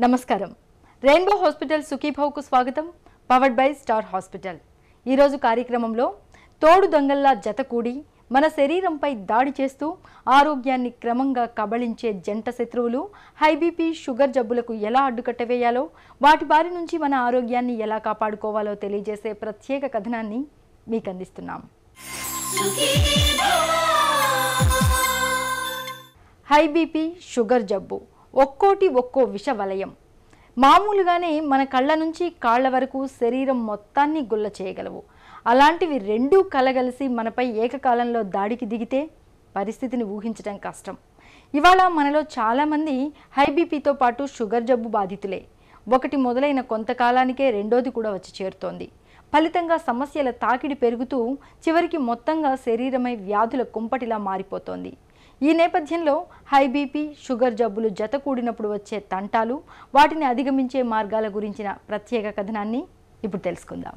నమస్కారం. Rainbow hospital సుఖీభావ్కు స్వాగతం. Powered by star hospital. ఈరోజు కార్యక్రమంలో తోడు దొంగల్లా జతకూడి మన శరీరంపై దాడి చేస్తూ ఆరోగ్యాన్ని క్రమంగా కబళించే జంట శత్రువులు హై బీపీ, షుగర్ జబ్బులకు ఎలా అడ్డుకట్ట వేయాలో, వాటి బారి నుంచి మన ఆరోగ్యాన్ని ఎలా కాపాడుకోవాలో తెలియజేసే ప్రత్యేక కథనాన్ని మీకు అందిస్తున్నాం. హై బీపీ, షుగర్ జబ్బు ఒక్కోటి ఒక్కో విష వలయం. మామూలుగానే మన కళ్ళ నుంచి కాళ్ల వరకు శరీరం మొత్తాన్ని గుల్ల చేయగలవు. అలాంటివి రెండూ కలగలిసి మనపై ఏకకాలంలో దాడికి దిగితే పరిస్థితిని ఊహించడం కష్టం. ఇవాళ మనలో చాలామంది హై బీపీతో పాటు షుగర్ జబ్బు బాధితులే. ఒకటి మొదలైన కొంతకాలానికే రెండోది కూడా వచ్చి చేరుతోంది. ఫలితంగా సమస్యల తాకిడి పెరుగుతూ చివరికి మొత్తంగా శరీరమై వ్యాధుల కుంపటిలా మారిపోతోంది. ఈ నేపథ్యంలో హై బీపీ, షుగర్ జబ్బులు జత కూడినప్పుడు వచ్చే తంటాలు, వాటిని అధిగమించే మార్గాల గురించిన ప్రత్యేక కథనాన్ని ఇప్పుడు తెలుసుకుందాం.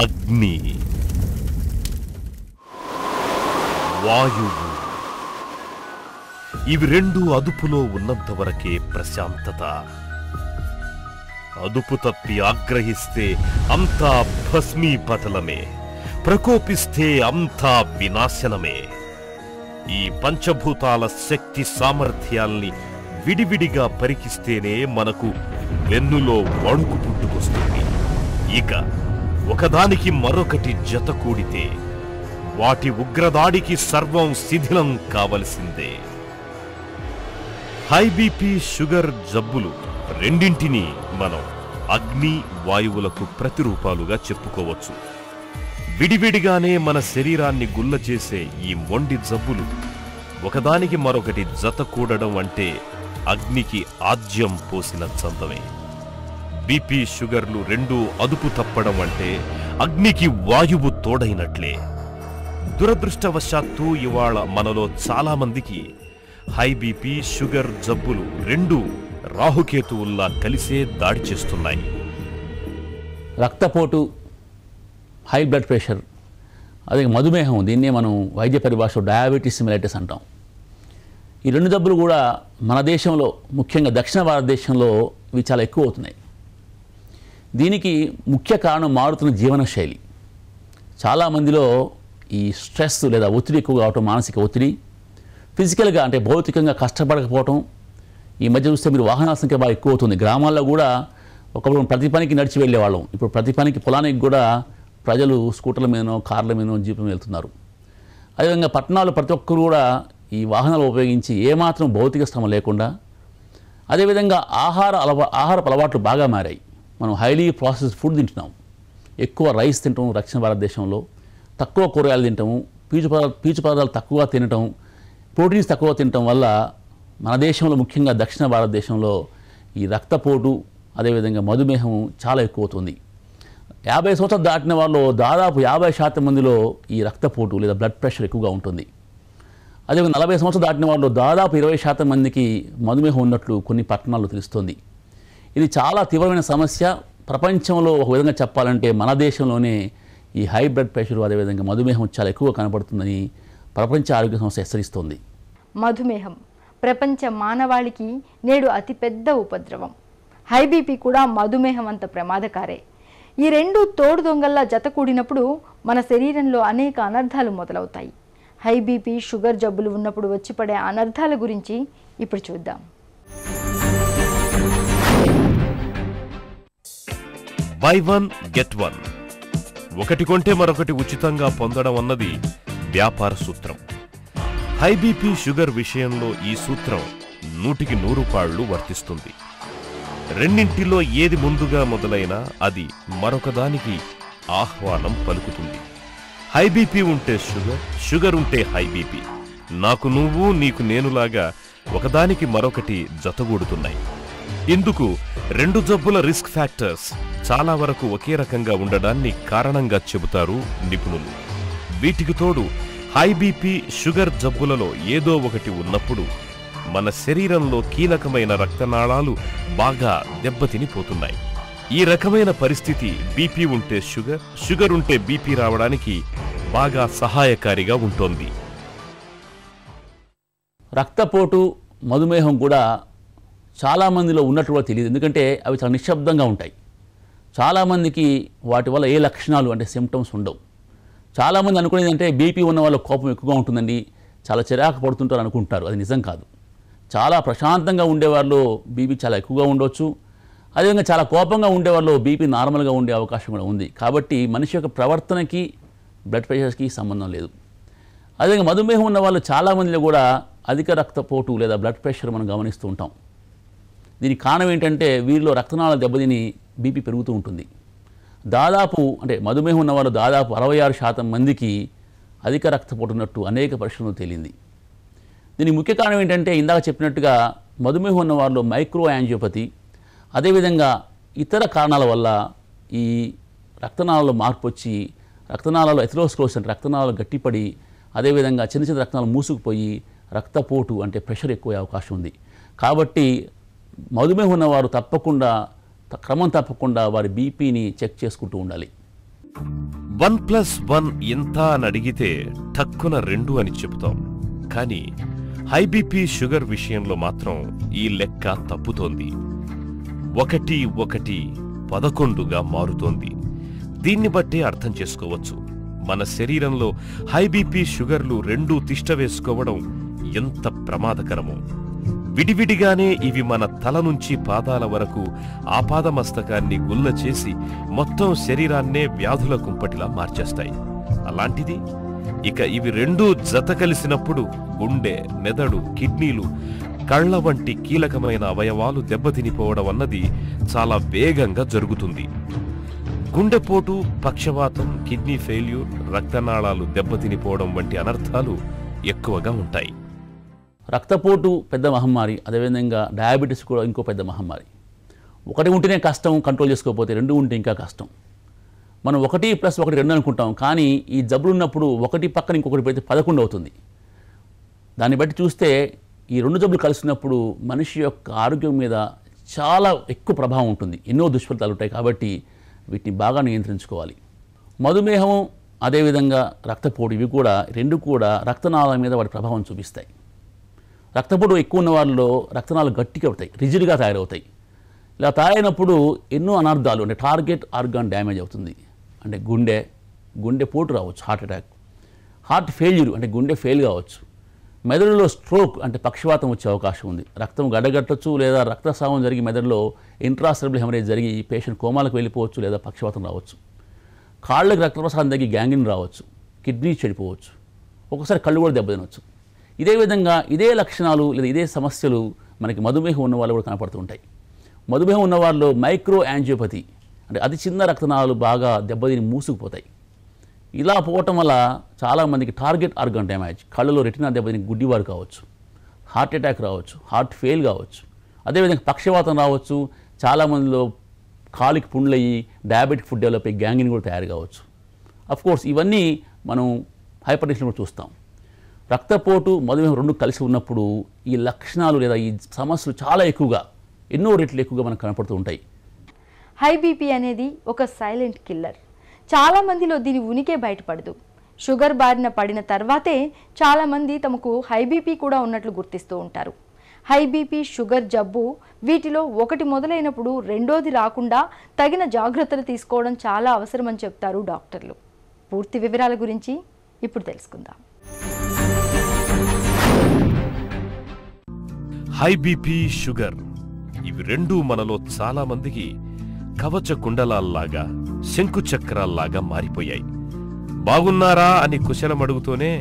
అగ్ని, వాయువు, ఇవి రెండు అదుపులో ఉన్నంత వరకే ప్రశాంతత. అదుపు తప్పి ఆగ్రహిస్తే అంతా భస్మీపటలమే, ప్రకోపిస్తే అంతా వినాశనమే. ఈ పంచభూతాల శక్తి సామర్థ్యాల్ని విడివిడిగా పరికిస్తేనే మనకు వెన్నులో వణుకు పుట్టుకొస్తుంది. ఇక ఒకదానికి మరొకటి జత కూడితే వాటి ఉగ్రదాడికి సర్వం శిథిలం కావలసిందే. హై బీపీ, షుగర్ జబ్బులు రెండింటినీ మనం అగ్ని, వాయువులకు ప్రతిరూపాలుగా చెప్పుకోవచ్చు. విడివిడిగానే మన శరీరాన్ని గుల్ల చేసే ఈ మొండి జబ్బులు ఒకదానికి మరొకటి జత కూడడం అంటే అగ్నికి ఆజ్యం పోసిన చందమే. బీపీ, షుగర్లు రెండూ అదుపు తప్పడం అంటే అగ్నికి వాయువు తోడైనట్లే. దురదృష్టవశాత్తు ఇవాళ మనలో చాలా మందికి హై బీపీ, షుగర్ జబ్బులు రెండూ రాహుకేతువుల్లా కలిసే దాడి చేస్తున్నాయి. రక్తపోటు, హై బ్లడ్ ప్రెషర్, అదే మధుమేహం, దీన్నే మనం వైద్య పరిభాషలో డయాబెటీస్ మెలైటిస్ అంటాం. ఈ రెండు జబ్బులు కూడా మన దేశంలో, ముఖ్యంగా దక్షిణ భారతదేశంలో ఇవి చాలా ఎక్కువ అవుతున్నాయి. దీనికి ముఖ్య కారణం మారుతున్న జీవనశైలి. చాలామందిలో ఈ స్ట్రెస్ లేదా ఒత్తిడి ఎక్కువ కావటం, మానసిక ఒత్తిడి, ఫిజికల్గా అంటే భౌతికంగా కష్టపడకపోవటం. ఈ మధ్య చూస్తే మీరు వాహనాల సంఖ్య బాగా ఎక్కువ అవుతుంది. గ్రామాల్లో కూడా ఒకప్పుడు ప్రతి పనికి నడిచి వెళ్ళేవాళ్ళం, ఇప్పుడు ప్రతి పనికి పొలానికి కూడా ప్రజలు స్కూటర్ల మీదనో, కార్ల మీదనో, జీపుల మీద వెళ్తున్నారు. అదేవిధంగా పట్టణాలు ప్రతి ఒక్కరు కూడా ఈ వాహనాలు ఉపయోగించి ఏమాత్రం భౌతిక శ్రమ లేకుండా, అదేవిధంగా ఆహారపు అలవాట్లు బాగా మారాయి. మనం హైలీ ప్రాసెస్డ్ ఫుడ్ తింటున్నాం, ఎక్కువ రైస్ తింటాము దక్షిణ భారతదేశంలో, తక్కువ కూరగాయలు తింటాము, పీచు పదార్థాలు తక్కువ తినటం, ప్రోటీన్స్ తక్కువ తినటం వల్ల మన దేశంలో, ముఖ్యంగా దక్షిణ భారతదేశంలో ఈ రక్తపోటు, అదేవిధంగా మధుమేహం చాలా ఎక్కువ అవుతుంది. 50 సంవత్సరాలు దాటిన వాళ్ళు దాదాపు 50% మందిలో ఈ రక్తపోటు లేదా బ్లడ్ ప్రెషర్ ఎక్కువగా ఉంటుంది. అదేవిధంగా 40 సంవత్సరాలు దాటిన వాళ్ళు దాదాపు 20% మందికి మధుమేహం ఉన్నట్లు కొన్ని పట్టణాల్లో తెలుస్తుంది. ఇది చాలా తీవ్రమైన సమస్య. ప్రపంచంలో ఒక విధంగా చెప్పాలంటే మన దేశంలోనే ఈ హై బ్లడ్ ప్రెషర్, అదేవిధంగా మధుమేహం చాలా ఎక్కువ కనపడుతుందని ప్రపంచ ఆరోగ్య సంస్థ హెచ్చరిస్తోంది. మధుమేహం ప్రపంచ మానవాళికి నేడు అతిపెద్ద ఉపద్రవం. హై బీపీ కూడా మధుమేహం అంత ప్రమాదకారే. ఈ రెండు తోడు దొంగల్లా జత కూడినప్పుడు మన శరీరంలో అనేక అనర్థాలు మొదలవుతాయి. హై బీపీ, షుగర్ జబ్బులు ఉన్నప్పుడు వచ్చిపడే అనర్థాల గురించి ఇప్పుడు చూద్దాం. బై వన్ గెట్ వన్, ఒకటి కొంటే మరొకటి ఉచితంగా పొందడం అన్నది వ్యాపార సూత్రం. హై బీపీ, షుగర్ విషయంలో ఈ సూత్రం 100కి 100 పాళ్ళు వర్తిస్తుంది. రెండింటిలో ఏది ముందుగా మొదలైనా అది మరొకదానికి ఆహ్వానం పలుకుతుంది. హై బీపీ ఉంటే షుగర్, షుగర్ ఉంటే హై బీపీ, నాకు నువ్వు, నీకు నేనులాగా ఒకదానికి మరొకటి జతగూడుతున్నాయి. ఇందుకు రెండు జబ్బుల రిస్క్ ఫ్యాక్టర్స్ చాలా వరకు ఒకే రకంగా ఉండడాన్ని కారణంగా చెబుతారు నిపుణులు. వీటికి తోడు హై బీపీ, షుగర్ జబ్బులలో ఏదో ఒకటి ఉన్నప్పుడు మన శరీరంలో కీలకమైన రక్తనాళాలు బాగా దెబ్బతినిపోతున్నాయి. ఈ రకమైన పరిస్థితి బీపీ ఉంటే షుగర్ ఉంటే బీపీ రావడానికి బాగా సహాయకారిగా ఉంటుంది. రక్తపోటు, మధుమేహం కూడా చాలామందిలో ఉన్నట్టు కూడా తెలియదు. ఎందుకంటే అవి చాలా నిశ్శబ్దంగా ఉంటాయి. చాలామందికి వాటి వల్ల ఏ లక్షణాలు అంటే సిమ్టమ్స్ ఉండవు. చాలామంది అనుకునేది అంటే బీపీ ఉన్న వాళ్ళ కోపం ఎక్కువగా ఉంటుందండి, చాలా చిరాకు పడుతుంటారు అనుకుంటారు. అది నిజం కాదు. చాలా ప్రశాంతంగా ఉండేవాళ్ళు బీపీ చాలా ఎక్కువగా ఉండవచ్చు. అదేవిధంగా చాలా కోపంగా ఉండేవాళ్ళు బీపీ నార్మల్గా ఉండే అవకాశం కూడా ఉంది. కాబట్టి మనిషి యొక్క ప్రవర్తనకి బ్లడ్ ప్రెషర్కి సంబంధం లేదు. అదేవిధంగా మధుమేహం ఉన్న వాళ్ళు చాలామందిలో కూడా అధిక రక్తపోటు లేదా బ్లడ్ ప్రెషర్ మనం గమనిస్తూ ఉంటాం. దీనికి కారణం ఏంటంటే వీరిలో రక్తనాళాల దెబ్బతిని బీపీ పెరుగుతూ ఉంటుంది. దాదాపు అంటే మధుమేహం ఉన్న వాళ్ళు దాదాపు 66% మందికి అధిక రక్తపోటు ఉన్నట్టు అనేక పరీక్షలు తేలింది. దీనికి ముఖ్య కారణం ఏంటంటే ఇందాక చెప్పినట్టుగా మధుమేహం ఉన్న వారిలో మైక్రో యాంజియోపతి, అదేవిధంగా ఇతర కారణాల వల్ల ఈ రక్తనాళాల్లో మార్పు వచ్చి రక్తనాళాల్లో ఎథెరోస్క్లెరోసిస్ అంటే రక్తనాళాలు గట్టిపడి అదేవిధంగా చిన్న చిన్న రక్తనాళాలు మూసుకుపోయి రక్తపోటు అంటే ప్రెషర్ ఎక్కువ అవకాశం ఉంది. కాబట్టి మధుమేహం ఉన్నవారు తప్పకుండా క్రమం తప్పకుండా వారి బీపీని చెక్ చేసుకుంటూ ఉండాలి. 1+1 ఎంత అని అడిగితే ఠక్కున 2 అని చెబుతాం. కానీ హై బీపీ షుగర్ విషయంలో మాత్రం ఈ లెక్క తప్పుతోంది. 1 11గా మారుతోంది. దీన్ని బట్టే అర్థం చేసుకోవచ్చు మన శరీరంలో హై బీపీ షుగర్లు 2 తిష్ట వేసుకోవడం ఎంత ప్రమాదకరమో. విడివిడిగానే ఇవి మన తల నుంచి పాదాల వరకు ఆపాదమస్తకాన్ని గుల్ల చేసి మొత్తం శరీరాన్నే వ్యాధుల కుంపటిలా మార్చేస్తాయి. అలాంటిది ఇక ఇవి 2 జత కలిసినప్పుడు గుండె, మెదడు, కిడ్నీలు, కళ్ల వంటి కీలకమైన అవయవాలు దెబ్బతినిపోవడం అన్నది చాలా వేగంగా జరుగుతుంది. గుండెపోటు, పక్షవాతం, కిడ్నీ ఫెయిల్యూర్, రక్తనాళాలు దెబ్బతినిపోవడం వంటి అనర్థాలు ఎక్కువగా ఉంటాయి. రక్తపోటు పెద్ద మహమ్మారి, అదేవిధంగా డయాబెటీస్ కూడా ఇంకో పెద్ద మహమ్మారి. 1 ఉంటేనే కష్టం, కంట్రోల్ చేసుకోకపోతే 2 ఉంటే ఇంకా కష్టం. మనం 1+1 2 అనుకుంటాం, కానీ ఈ జబ్బులు ఉన్నప్పుడు 1 పక్కన ఇంకొకటి పెడితే 11 అవుతుంది. దాన్ని బట్టి చూస్తే ఈ 2 జబ్బులు కలిసినప్పుడు మనిషి యొక్క ఆరోగ్యం మీద చాలా ఎక్కువ ప్రభావం ఉంటుంది. ఎన్నో దుష్ఫలితాలు ఉంటాయి. కాబట్టి వీటిని బాగా నియంత్రించుకోవాలి. మధుమేహం అదేవిధంగా రక్తపోటు ఇవి కూడా 2 కూడా రక్తనాళాల మీద వాటి ప్రభావం చూపిస్తాయి. రక్తపోటు ఎక్కువ ఉన్న వాళ్ళలో రక్తనాళాలు గట్టిగా అవుతాయి, రిజిడ్గా తయారవుతాయి. ఇలా తయారైనప్పుడు ఎన్నో అనర్థాలు అంటే టార్గెట్ ఆర్గాన్ డ్యామేజ్ అవుతుంది. అంటే గుండెపోటు రావచ్చు, హార్ట్ అటాక్, హార్ట్ ఫెయిల్యూర్ అంటే గుండె ఫెయిల్ కావచ్చు, మెదడులో స్ట్రోక్ అంటే పక్షవాతం వచ్చే అవకాశం ఉంది. రక్తం గడ్డగట్టచ్చు లేదా రక్తస్రావం జరిగి మెదడులో ఇంట్రాసెరెబ్రల్ హెమరేజ్ జరిగి పేషెంట్ కోమాలకు వెళ్ళిపోవచ్చు లేదా పక్షవాతం రావచ్చు. కాళ్ళకి రక్తప్రసారం తగ్గి గ్యాంగ్రీన్ రావచ్చు, కిడ్నీ చెడిపోవచ్చు, ఒక్కొక్కసారి కళ్ళు కూడా దెబ్బతినవచ్చు. ఇదే విధంగా ఇదే లక్షణాలు లేదా ఇదే సమస్యలు మనకి మధుమేహం ఉన్న వాళ్ళు కూడా కనపడుతూ ఉంటాయి. మధుమేహం ఉన్న వాళ్ళలో మైక్రో యాంజియోపతి అంటే అతి చిన్న రక్తనాళాలు బాగా దెబ్బతిని మూసుకుపోతాయి. ఇలా పోవటం వల్ల చాలామందికి టార్గెట్ ఆర్గాన్ డ్యామేజ్, కళ్ళలో రెటినా దెబ్బతిని గుడ్డివారు కావచ్చు, హార్ట్ అటాక్ రావచ్చు, హార్ట్ ఫెయిల్ కావచ్చు, అదేవిధంగా పక్షవాతం రావచ్చు. చాలామందిలో కాలికి పుండ్లయ్యి డయాబెటిక్ ఫుడ్ డెవలప్ అయ్యి గ్యాంగ్రీన్ కూడా తయారు కావచ్చు. అఫ్కోర్స్ ఇవన్నీ మనం హైపర్ టెన్షన్ కూడా చూస్తాం. రక్తపోటు, మధుమేహం 2 కలిసి ఉన్నప్పుడు ఈ లక్షణాలు లేదా ఈ సమస్యలు చాలా ఎక్కువగా ఎన్నో రెట్లు ఎక్కువగా మనకు కనపడుతూ ఉంటాయి. హై బీపీ అనేది ఒక సైలెంట్ కిల్లర్. చాలామందిలో దీని ఉనికే బయటపడదు. షుగర్ బారిన పడిన తర్వాతే చాలామంది తమకు హై బీపీ కూడా ఉన్నట్లు గుర్తిస్తూ ఉంటారు. హై బీపీ, షుగర్ జబ్బు వీటిలో ఒకటి మొదలైనప్పుడు రెండోది రాకుండా తగిన జాగ్రత్తలు తీసుకోవడం చాలా అవసరమని చెప్తారు డాక్టర్లు. పూర్తి వివరాల గురించి ఇప్పుడు తెలుసుకుందాం. హై బీపీ, షుగర్ ఇవి 2 మనలో చాలా మందికి కవచ కుండలాల్లాగా, శంకు చక్రాల్లాగా మారిపోయాయి. బాగున్నారా అని కుశలం అడుగుతూనే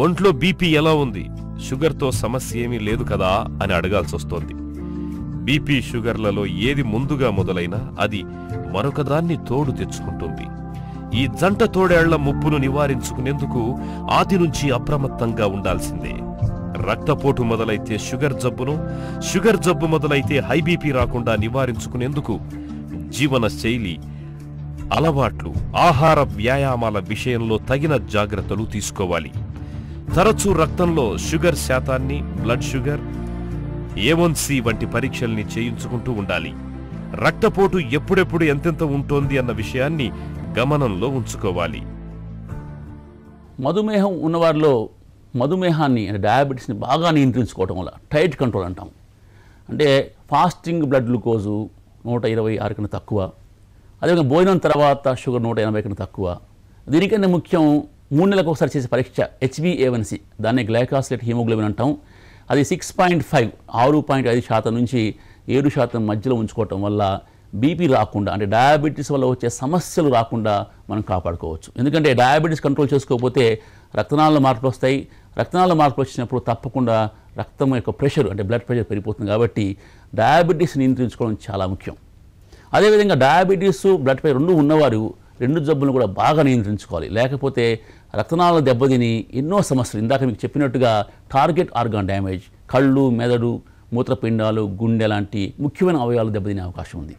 ఒంట్లో బీపీ ఎలా ఉంది, షుగర్తో సమస్య ఏమీ లేదు కదా అని అడగాల్సి వస్తోంది. బీపీ, షుగర్లలో ఏది ముందుగా మొదలైనా అది మరొకదాన్ని తోడు తెచ్చుకుంటుంది. ఈ జంట తోడేళ్ల ముప్పును నివారించుకునేందుకు ఆది నుంచి అప్రమత్తంగా ఉండాల్సిందే. రక్తపోటు మొదలైతే షుగర్ జబ్బును, షుగర్ జబ్బు మొదలైతే హై బీపీ రాకుండా నివారించుకునేందుకు జీవన శైలి, అలవాట్లు, ఆహార వ్యాయామాల విషయంలో తగిన జాగ్రత్తలు తీసుకోవాలి. తరచూ రక్తంలో షుగర్ శాతాన్ని, బ్లడ్ షుగర్, A1C వంటి పరీక్షల్ని చేయించుకుంటూ ఉండాలి. రక్తపోటు ఎప్పుడెప్పుడు ఎంతెంత ఉంటోంది అన్న విషయాన్ని గమనంలో ఉంచుకోవాలి. మధుమేహం ఉన్నవారిలో మధుమేహాన్ని అంటే డయాబెటీస్ని బాగా నియంత్రించుకోవటం వల్ల టైట్ కంట్రోల్ అంటాం. అంటే ఫాస్టింగ్ బ్లడ్ గ్లూకోజు 126 కన్నా తక్కువ, అదేవిధంగా భోజనం తర్వాత షుగర్ 180 కన్నా తక్కువ. దీనికన్నా ముఖ్యం 3 నెలలకు ఒకసారి చేసే పరీక్ష HbA1c, దాన్ని గ్లైకాసిలేట్ హిమోగ్లోబిన్ అంటాం. అది 6.5 6.5% నుంచి 7% మధ్యలో ఉంచుకోవటం వల్ల బీపీ రాకుండా అంటే డయాబెటీస్ వల్ల వచ్చే సమస్యలు రాకుండా మనం కాపాడుకోవచ్చు. ఎందుకంటే డయాబెటీస్ కంట్రోల్ చేసుకోకపోతే రక్తనాళాల మార్పులు వస్తాయి. రక్తనాళాల మార్పులు వచ్చినప్పుడు తప్పకుండా రక్తం యొక్క ప్రెషర్ అంటే బ్లడ్ ప్రెషర్ పెరిగిపోతుంది. కాబట్టి డయాబెటీస్ నియంత్రించుకోవడం చాలా ముఖ్యం. అదేవిధంగా డయాబెటీస్ బ్లడ్ ప్రెషర్ రెండు ఉన్నవారు 2 జబ్బులను కూడా బాగా నియంత్రించుకోవాలి. లేకపోతే రక్తనాళాల దెబ్బతిని ఎన్నో సమస్యలు, ఇందాక మీకు చెప్పినట్టుగా టార్గెట్ ఆర్గాన్ డ్యామేజ్, కళ్ళు, మెదడు, మూత్రపిండాలు, గుండె లాంటి ముఖ్యమైన అవయవాలు దెబ్బతినే అవకాశం ఉంది.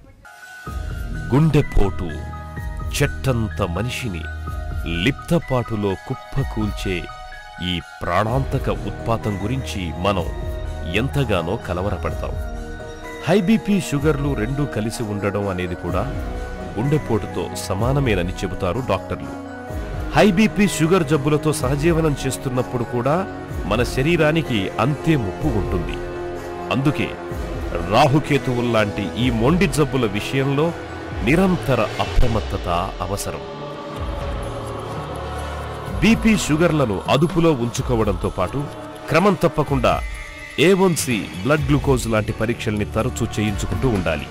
గుండెపోటు చెట్టంత మనిషిని లిప్తపాటులో కుప్పకూల్చే ఈ ప్రాణాంతక ఉత్పాతం గురించి మనం ఎంతగానో కలవరపడతాం. హై బీపీ షుగర్లు రెండూ కలిసి ఉండడం అనేది కూడా గుండెపోటుతో సమానమేనని చెబుతారు డాక్టర్లు. హై బీపీ షుగర్ జబ్బులతో సహజీవనం చేస్తున్నప్పుడు కూడా మన శరీరానికి అంతే ముప్పు ఉంటుంది. అందుకే రాహుకేతువుల్లాంటి ఈ మొండి జబ్బుల విషయంలో నిరంతర అప్రమత్తత అవసరం. బీపీ షుగర్లను అదుపులో ఉంచుకోవడంతో పాటు క్రమం తప్పకుండా A1C బ్లడ్ గ్లూకోజ్ లాంటి పరీక్షల్ని తరచూ చేయించుకుంటూ ఉండాలి.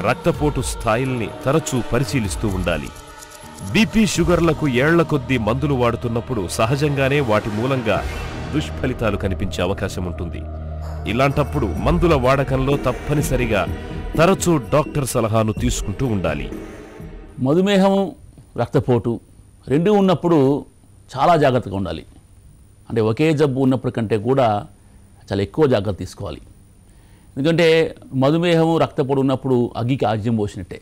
రక్తపోటు స్థాయిల్ని తరచూ పరిశీలిస్తూ ఉండాలి. బీపీ షుగర్లకు ఏళ్ల కొద్దీ మందులు వాడుతున్నప్పుడు సహజంగానే వాటి మూలంగా దుష్ఫలితాలు కనిపించే అవకాశం ఉంటుంది. ఇలాంటప్పుడు మందుల వాడకంలో తప్పనిసరిగా తరచూ డాక్టర్ సలహాను తీసుకుంటూ ఉండాలి. మధుమేహం, రక్తపోటు రెండూ ఉన్నప్పుడు చాలా జాగ్రత్తగా ఉండాలి. అంటే ఒకే జబ్బు ఉన్నప్పటి కంటే కూడా చాలా ఎక్కువ జాగ్రత్త తీసుకోవాలి. ఎందుకంటే మధుమేహము, రక్తపోటు ఉన్నప్పుడు అగ్గికి ఆజ్యం పోసినట్టే.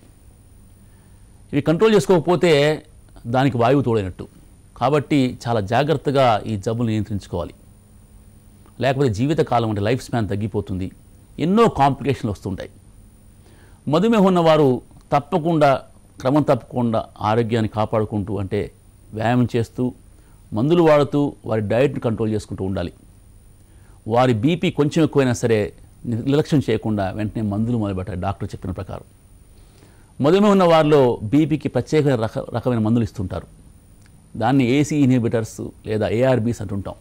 ఇవి కంట్రోల్ చేసుకోకపోతే దానికి వాయువు తోడైనట్టు. కాబట్టి చాలా జాగ్రత్తగా ఈ జబ్బులు నియంత్రించుకోవాలి. లేకపోతే జీవితకాలం అంటే లైఫ్ స్పాన్ తగ్గిపోతుంది. ఎన్నో కాంప్లికేషన్లు వస్తుంటాయి. మధుమేహం ఉన్నవారు తప్పకుండా క్రమం తప్పకుండా ఆరోగ్యాన్ని కాపాడుకుంటూ అంటే వ్యాయామం చేస్తూ, మందులు వాడుతూ వారి డైట్ని కంట్రోల్ చేసుకుంటూ ఉండాలి. వారి బీపీ కొంచెం ఎక్కువైనా సరే నిర్లక్ష్యం చేయకుండా వెంటనే మందులు మొదలుపెట్టాలి డాక్టర్ చెప్పిన ప్రకారం. మధుమేహం ఉన్న వారిలో బీపీకి ప్రత్యేకమైన రకమైన మందులు ఇస్తుంటారు. దాన్ని AC ఇన్హిబిటర్స్ లేదా ARBs అంటుంటాం.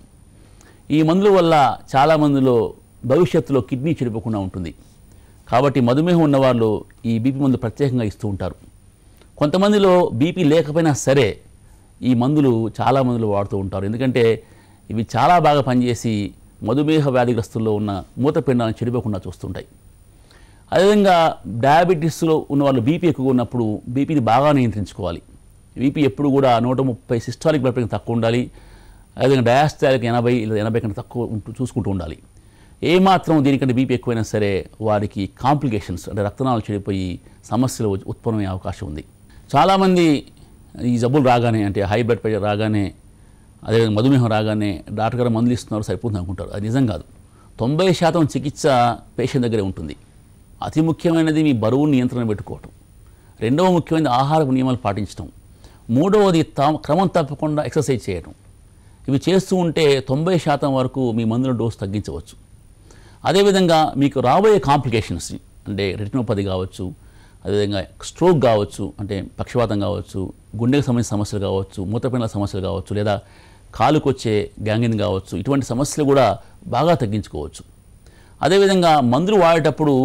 ఈ మందుల వల్ల చాలా మందిలో భవిష్యత్తులో కిడ్నీ చెడిపోకుండా ఉంటుంది. కాబట్టి మధుమేహం ఉన్నవాళ్ళు ఈ బీపీ మందు ప్రత్యేకంగా ఇస్తూ ఉంటారు. కొంతమందిలో బీపీ లేకపోయినా సరే ఈ మందులు చాలా మందులు వాడుతూ ఉంటారు. ఎందుకంటే ఇవి చాలా బాగా పనిచేసి మధుమేహ వ్యాధిగ్రస్తుల్లో ఉన్న మూత్రపిండాలను చెడిపోకుండా చూస్తుంటాయి. అదేవిధంగా డయాబెటీస్లో ఉన్న వాళ్ళు బీపీ ఎక్కువగా ఉన్నప్పుడు బీపీని బాగా నియంత్రించుకోవాలి. బీపీ ఎప్పుడు కూడా 130 సిస్టాలిక్ బ్లడ్ ప్రెషర్ తక్కువ ఉండాలి. అదేవిధంగా డయాస్టాలిక్ 80 లేదా 80 కన్నా తక్కువ చూసుకుంటూ ఉండాలి. ఏమాత్రం దీనికంటే బీపీ ఎక్కువైనా సరే వారికి కాంప్లికేషన్స్ అంటే రక్తనాళాలు చెడిపోయి సమస్యలు ఉత్పన్నమయ్యే అవకాశం ఉంది. చాలామంది ఈ జబ్బులు రాగానే అంటే హై బ్లడ్ ప్రెషర్ రాగానే, అదేవిధంగా మధుమేహం రాగానే డాక్టర్ గారు మందులు ఇస్తున్నారు సరిపోతుంది అనుకుంటారు. అది నిజం కాదు. 90% చికిత్స పేషెంట్ దగ్గరే ఉంటుంది. అతి ముఖ్యమైనది మీ బరువును నియంత్రణ పెట్టుకోవటం. రెండవ ముఖ్యమైనది ఆహారపు నియమాలు పాటించడం. మూడవది క్రమం తప్పకుండా ఎక్సర్సైజ్ చేయడం. ఇవి చేస్తూ ఉంటే 90% వరకు మీ మందుల డోసు తగ్గించవచ్చు. అదేవిధంగా మీకు రాబోయే కాంప్లికేషన్స్ అంటే రెటినోపతి కావచ్చు, అదేవిధంగా స్ట్రోక్ కావచ్చు అంటే పక్షవాతం కావచ్చు, గుండెకు సంబంధించిన సమస్యలు కావచ్చు, మూత్రపిండాల సమస్యలు కావచ్చు, లేదా కాలుకు వచ్చే గ్యాంగ్రీన్ కావచ్చు, ఇటువంటి సమస్యలు కూడా బాగా తగ్గించుకోవచ్చు. అదేవిధంగా మందులు వాడేటప్పుడు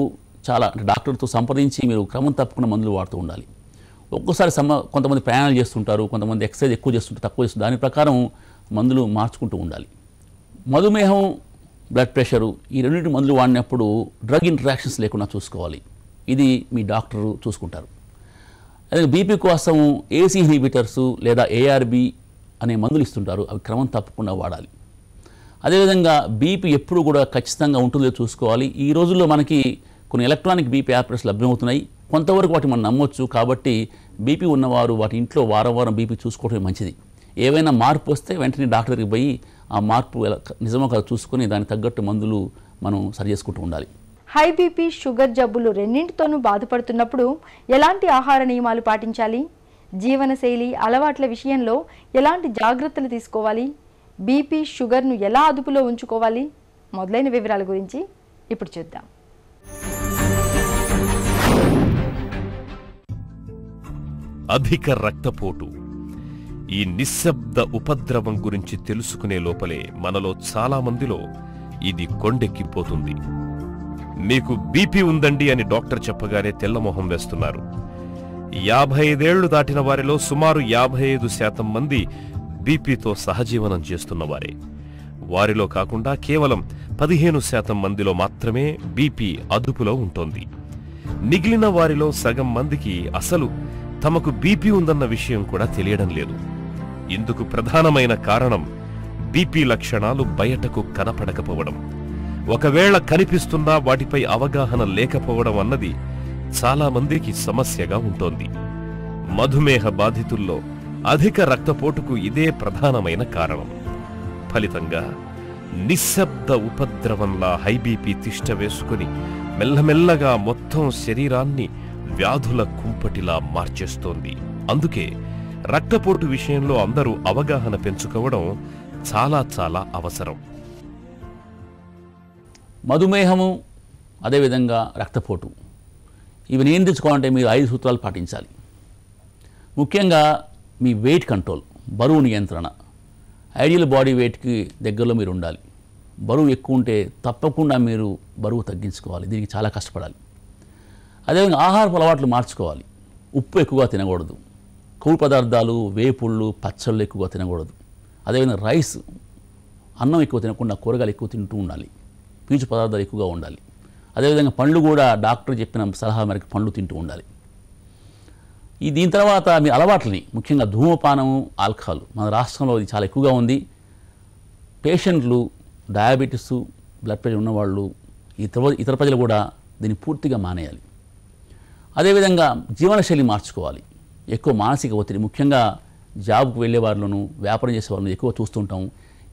చాలా అంటే డాక్టర్తో సంప్రదించి మీరు క్రమం తప్పకుండా మందులు వాడుతూ ఉండాలి. ఒక్కోసారి కొంతమంది ప్రయాణాలు చేస్తుంటారు, కొంతమంది ఎక్సర్సైజ్ ఎక్కువ చేస్తుంటారు, తక్కువ చేస్తుంటారు. దాని ప్రకారం మందులు మార్చుకుంటూ ఉండాలి. మధుమేహం, బ్లడ్ ప్రెషరు ఈ రెండింటి మందులు వాడినప్పుడు డ్రగ్ ఇంటరాక్షన్స్ లేకుండా చూసుకోవాలి. ఇది మీ డాక్టరు చూసుకుంటారు. అదే బీపీ కోసం AC ఇన్హిబిటర్స్ లేదా ARB అనే మందులు ఇస్తుంటారు. అవి క్రమం తప్పకుండా వాడాలి. అదేవిధంగా బీపీ ఎప్పుడు కూడా ఖచ్చితంగా ఉంటుందో చూసుకోవాలి. ఈ రోజుల్లో మనకి కొన్ని ఎలక్ట్రానిక్ బీపీ యాప్స్ లభ్యమవుతున్నాయి. కొంతవరకు వాటిని మనం నమ్మొచ్చు. కాబట్టి బీపీ ఉన్నవారు వాటి ఇంట్లో వారం బీపీ చూసుకోవడమే మంచిది. ఏవైనా మార్పు వస్తే వెంటనే డాక్టర్ దగ్గరికి పోయి ఆ మార్పు నిజమో కాదు చూసుకొని దానికి తగ్గట్టు మందులు మనం సరి చేసుకుంటూ ఉండాలి. హై బీపీ షుగర్ జబ్బులు రెండింటితోనూ బాధపడుతున్నప్పుడు ఎలాంటి ఆహార నియమాలు పాటించాలి? జీవనశైలి అలవాట్ల విషయంలో ఎలాంటి జాగ్రత్తలు తీసుకోవాలి? బీపీ షుగర్ను ఎలా అదుపులో ఉంచుకోవాలి? మొదలైన వివరాల గురించి ఇప్పుడు చూద్దాం. అధిక రక్తపోటు ఈ నిశ్శబ్ద ఉపద్రవం గురించి తెలుసుకునే లోపలే మనలో చాలా మందిలో ఇది కొండెక్కిపోతుంది. మీకు బీపీ ఉందండి అని డాక్టర్ చెప్పగానే తెల్లమొహం వేస్తున్నారు. 55 ఏళ్లు దాటిన వారిలో సుమారు 55% మంది బీపీతో సహజీవనం చేస్తున్నవారే. వారిలో కాకుండా కేవలం 15% మందిలో మాత్రమే బీపీ అదుపులో ఉంటోంది. మిగిలిన వారిలో సగం మందికి అసలు తమకు బీపీ ఉందన్న విషయం కూడా తెలియడం లేదు. ఇందుకు ప్రధానమైన కారణం బీపీ లక్షణాలు బయటకు కనపడకపోవడం, ఒకవేళ కనిపిస్తున్నా వాటిపై అవగాహన లేకపోవడం అన్నది చాలా మందికి సమస్యగా ఉంటోంది. మధుమేహ బాధితుల్లో అధిక రక్తపోటుకు ఇదే ప్రధానమైన కారణం. ఫలితంగా నిశ్శబ్ద ఉపద్రవంలా హైబీపీ తిష్ట వేసుకుని మెల్లమెల్లగా మొత్తం శరీరాన్ని వ్యాధుల కుంపటిలా మార్చేస్తోంది. అందుకే రక్తపోటు విషయంలో అందరూ అవగాహన పెంచుకోవడం చాలా చాలా అవసరం. మధుమేహము, అదేవిధంగా రక్తపోటు, ఇవి నియంత్రించుకోవాలంటే మీరు 5 సూత్రాలు పాటించాలి. ముఖ్యంగా మీ వెయిట్ కంట్రోల్, బరువు నియంత్రణ. ఐడియల్ బాడీ వెయిట్కి దగ్గరలో మీరు ఉండాలి. బరువు ఎక్కువ ఉంటే తప్పకుండా మీరు బరువు తగ్గించుకోవాలి. దీనికి చాలా కష్టపడాలి. అదేవిధంగా ఆహారపు అలవాట్లు మార్చుకోవాలి. ఉప్పు ఎక్కువగా తినకూడదు. కొవ్వు పదార్థాలు, వేపుళ్ళు, పచ్చళ్ళు ఎక్కువగా తినకూడదు. అదేవిధంగా రైస్, అన్నం ఎక్కువ తినకుండా కూరగాయలు ఎక్కువ తింటూ ఉండాలి. పీచు పదార్థాలు ఎక్కువగా ఉండాలి. అదేవిధంగా పండ్లు కూడా డాక్టర్ చెప్పిన సలహా మేరకు పండ్లు తింటూ ఉండాలి. దీని తర్వాత మీ అలవాట్లని, ముఖ్యంగా ధూమపానము, ఆల్కహాల్, మన రాష్ట్రంలో ఇది చాలా ఎక్కువగా ఉంది. పేషెంట్లు, డయాబెటీస్, బ్లడ్ ప్రెషర్ ఉన్నవాళ్ళు, ఇతర ప్రజలు కూడా దీన్ని పూర్తిగా మానేయాలి. అదేవిధంగా జీవనశైలి మార్చుకోవాలి. ఎక్కువ మానసిక ఒత్తిడి, ముఖ్యంగా జాబ్కు వెళ్ళే వారిలోనూ వ్యాపారం చేసే వాళ్ళను ఎక్కువ చూస్తుంటాం.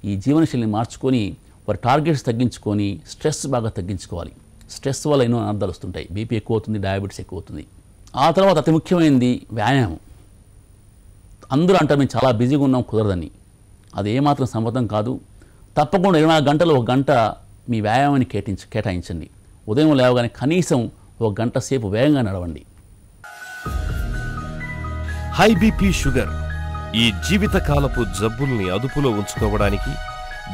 ఈ జీవనశైలిని మార్చుకొని వారి టార్గెట్స్ తగ్గించుకొని స్ట్రెస్ బాగా తగ్గించుకోవాలి. స్ట్రెస్ వల్ల ఎన్నో అనర్థాలు వస్తుంటాయి. బీపీ ఎక్కువ అవుతుంది, డయాబెటీస్ ఎక్కువ అవుతుంది. ఆ తర్వాత అతి ముఖ్యమైనది వ్యాయామం. అందరూ అంటారు మేము చాలా బిజీగా ఉన్నాం, కుదరదని. అది ఏమాత్రం సమ్మతం కాదు. తప్పకుండా 24 గంటలు 1 గంట మీ వ్యాయామాన్ని కేటాయించండి. ఉదయం లేవగానే కనీసం 1 గంట సేపు వేగంగా నడవండి. హై బీపీ షుగర్ ఈ జీవితకాలపు జబ్బుల్ని అదుపులో ఉంచుకోవడానికి,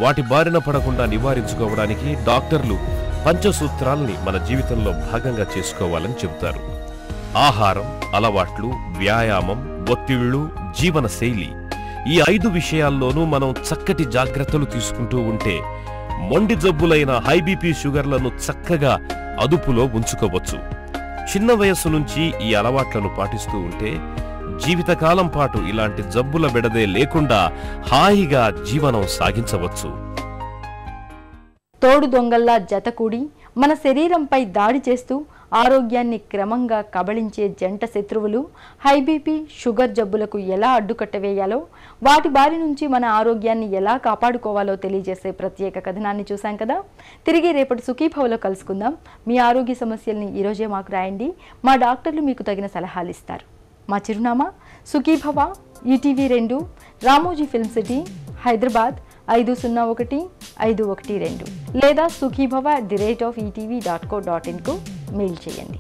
వాటి బారిన పడకుండా నివారించుకోవడానికి డాక్టర్లు పంచసూత్రాల్ని మన జీవితంలో భాగంగా చేసుకోవాలని చెబుతారు. ఆహారం, అలవాట్లు, వ్యాయామం, ఒత్తిళ్లు, జీవనశైలి, ఈ 5 విషయాల్లోనూ మనం చక్కటి జాగ్రత్తలు తీసుకుంటూ ఉంటే మొండి జబ్బులైన హై బీపీ షుగర్లను చక్కగా అదుపులో ఉంచుకోవచ్చు. చిన్న వయస్సు నుంచి ఈ అలవాట్లను పాటిస్తూ ఉంటే జీవితకాలం పాటు ఇలాంటి జబ్బుల బెడదే లేకుండా హాయిగా జీవనం సాగించవచ్చు. తోడు దొంగల్లా జతకూడి మన శరీరంపై దాడి చేస్తూ ఆరోగ్యాన్ని క్రమంగా కబళించే జంట శత్రువులు హై బీపీ షుగర్ జబ్బులకు ఎలా అడ్డుకట్టవేయాలో, వాటి బారి నుంచి మన ఆరోగ్యాన్ని ఎలా కాపాడుకోవాలో తెలియజేసే ప్రత్యేక కథనాన్ని చూసాం కదా. తిరిగి రేపటి సుఖీభవలో కలుసుకుందాం. మీ ఆరోగ్య సమస్యల్ని ఈరోజే మాకు రాయండి. మా డాక్టర్లు మీకు తగిన సలహాలు ఇస్తారు. మా చిరునామా Sukhibhava, ETV 2, Ramoji film city, Hyderabad 501512 లేదా sukhibhava@etv.co.in కు మెయిల్ చేయండి.